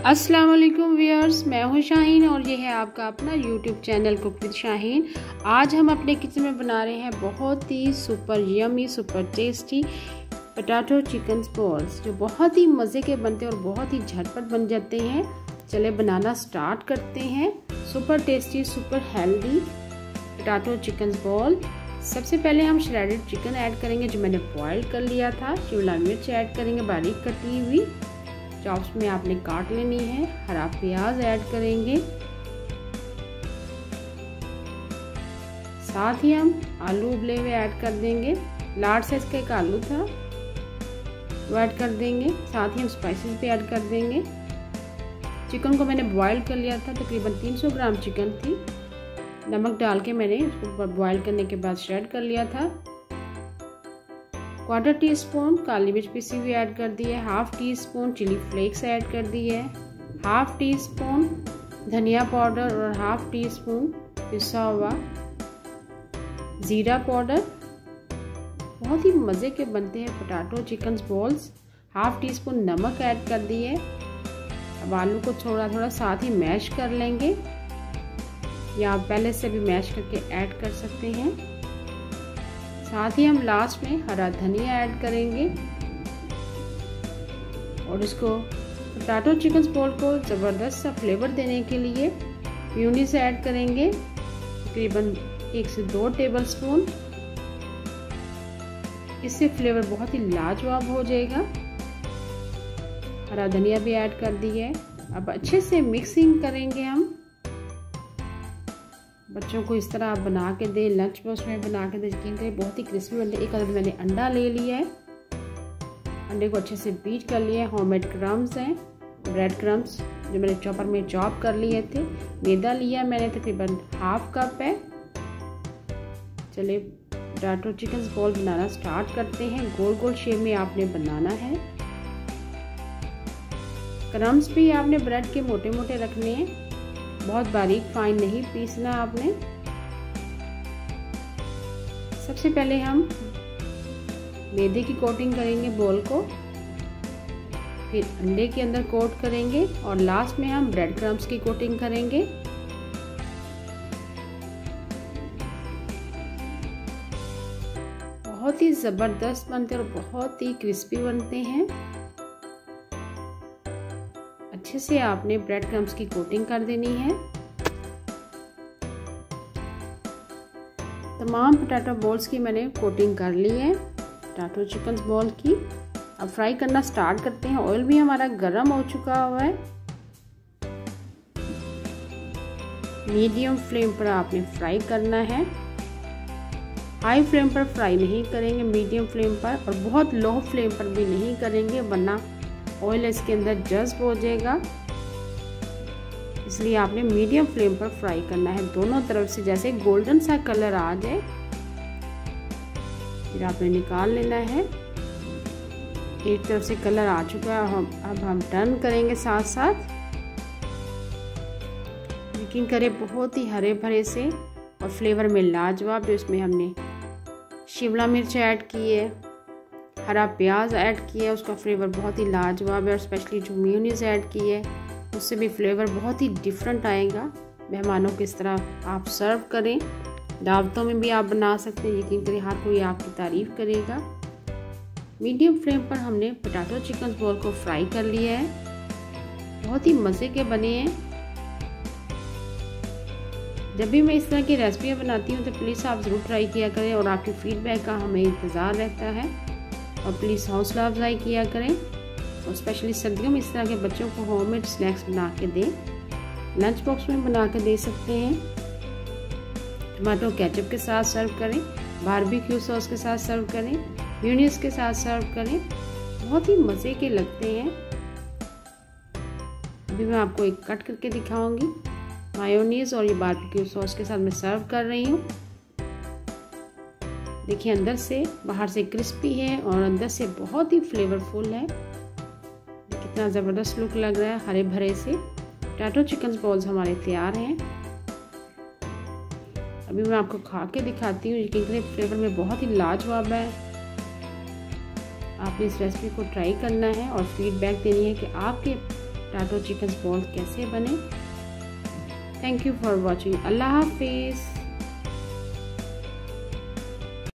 अस्सलाम वालेकुम व्यूअर्स, मैं हूं शाहीन और ये है आपका अपना YouTube channel cook with Shaheen. आज हम अपने किचन में बना रहे हैं बहुत ही super yummy super tasty potato chicken balls, जो बहुत ही मज़े के बनते हैं और बहुत ही झटपट बन जाते हैं। चले बनाना स्टार्ट करते हैं। Super tasty super healthy potato chicken ball. सबसे पहले हम श्रेडेड चिकन ऐड करेंगे जो मैंने बॉयल कर लिया था। शिमला मिर्च ऐड करेंगे बारीक कटी हुई, चॉप्स में आपने काट लेनी है। हरा प्याज ऐड करेंगे, साथ ही हम आलू उबले हुए ऐड कर देंगे। लार्ज साइज का एक आलू था वो ऐड कर देंगे। साथ ही हम स्पाइसेस भी ऐड कर देंगे। चिकन को मैंने बॉयल कर लिया था, तकरीबन 300 ग्राम चिकन थी। नमक डाल के मैंने उसको बॉयल करने के बाद श्रेड कर लिया था। 1/4 टीस्पून काली मिर्च पिसी हुई ऐड कर दी है। 1/2 टीस्पून चिली फ्लेक्स ऐड कर दी है। 1/2 टीस्पून धनिया पाउडर और 1/2 टीस्पून पिसा हुआ जीरा पाउडर। बहुत ही मज़े के बनते हैं पोटैटो चिकन बॉल्स। 1/2 टीस्पून नमक ऐड कर दी है। अब आलू को थोड़ा थोड़ा साथ ही मैश कर लेंगे, या आप पहले से भी मैश करके ऐड कर सकते हैं। साथ ही हम लास्ट में हरा धनिया ऐड करेंगे और इसको पोटैटो चिकन बॉल को ज़बरदस्त सा फ्लेवर देने के लिए मेयोनीज ऐड करेंगे, तकरीबन 1 से 2 टेबलस्पून। इससे फ्लेवर बहुत ही लाजवाब हो जाएगा। हरा धनिया भी ऐड कर दी है। अब अच्छे से मिक्सिंग करेंगे हम। बच्चों को इस तरह आप बना के दें, लंच बॉक्स में बना के दें, यकीन करें बहुत ही क्रिस्पी बनते हैं। एक अदद मैंने अंडा ले लिया है, अंडे को अच्छे से बीट कर लिया है। होममेड क्रम्स हैं, ब्रेड क्रम्स जो मैंने चॉपर में चॉप कर लिए थे। मैदा लिया मैंने तकरीबन 1/2 कप है। चलिए पोटैटो चिकन बॉल बनाना स्टार्ट करते हैं। गोल गोल शेप में आपने बनाना है। क्रम्स भी आपने ब्रेड के मोटे मोटे रखने हैं, बहुत बारीक फाइन नहीं पीसना आपने। सबसे पहले हम मैदे की कोटिंग करेंगे बॉल को, फिर अंडे के अंदर कोट करेंगे और लास्ट में हम ब्रेड क्रम्स की कोटिंग करेंगे। बहुत ही ज़बरदस्त बनते हैं और बहुत ही क्रिस्पी बनते हैं। अच्छे से आपने ब्रेड क्रम्स की कोटिंग कर देनी है। तमाम पोटैटो बॉल्स की मैंने कोटिंग कर ली है पोटैटो चिकन बॉल की। अब फ्राई करना स्टार्ट करते हैं। ऑयल भी हमारा गर्म हो चुका हुआ है। मीडियम फ्लेम पर आपने फ्राई करना है, हाई फ्लेम पर फ्राई नहीं करेंगे, मीडियम फ्लेम पर। और बहुत लो फ्लेम पर भी नहीं करेंगे वरना ऑयल इसके अंदर जज्ब हो जाएगा, इसलिए आपने मीडियम फ्लेम पर फ्राई करना है। दोनों तरफ से जैसे गोल्डन सा कलर आ जाए फिर आपने निकाल लेना है। एक तरफ से कलर आ चुका है, अब हम टर्न करेंगे साथ साथ। यकीन करें बहुत ही हरे भरे से और फ्लेवर में लाजवाब। जो इसमें हमने शिमला मिर्च ऐड की है, हरा प्याज ऐड किया है, उसका फ्लेवर बहुत ही लाजवाब है। और स्पेशली जो मेयोनीज ऐड की है उससे भी फ्लेवर बहुत ही डिफरेंट आएगा। मेहमानों को इस तरह आप सर्व करें, दावतों में भी आप बना सकते हैं। यकीन करें हर कोई आपकी तारीफ करेगा। मीडियम फ्लेम पर हमने पोटैटो चिकन बॉल को फ्राई कर लिया है। बहुत ही मज़े के बने हैं। जब भी मैं इस तरह की रेसिपियाँ बनाती हूँ तो प्लीज़ आप ज़रूर ट्राई किया करें और आपके फीडबैक का हमें इंतज़ार रहता है। और प्लीज़ हौसला अफजाई किया करें। और स्पेशली सर्दियों में इस तरह के बच्चों को होममेड स्नैक्स बना के दें, लंच बॉक्स में बना के दे सकते हैं। टमाटो केचप के साथ सर्व करें, बारबेक्यू सॉस के साथ सर्व करें, मेयोनीज के साथ सर्व करें, बहुत ही मज़े के लगते हैं। अभी मैं आपको एक कट करके दिखाऊंगी। मायोनीज और ये बारबेक्यू सॉस के साथ मैं सर्व कर रही हूँ। देखिए अंदर से बाहर से क्रिस्पी है और अंदर से बहुत ही फ्लेवरफुल है। कितना ज़बरदस्त लुक लग रहा है। हरे भरे से पोटैटो चिकन बॉल्स हमारे तैयार हैं। अभी मैं आपको खा के दिखाती हूँ। यकीन करें फ्लेवर में बहुत ही लाजवाब है। आपने इस रेसिपी को ट्राई करना है और फीडबैक देनी है कि आपके पोटैटो चिकन बॉल कैसे बने। Thank you for watching. अल्लाह हाफिज़।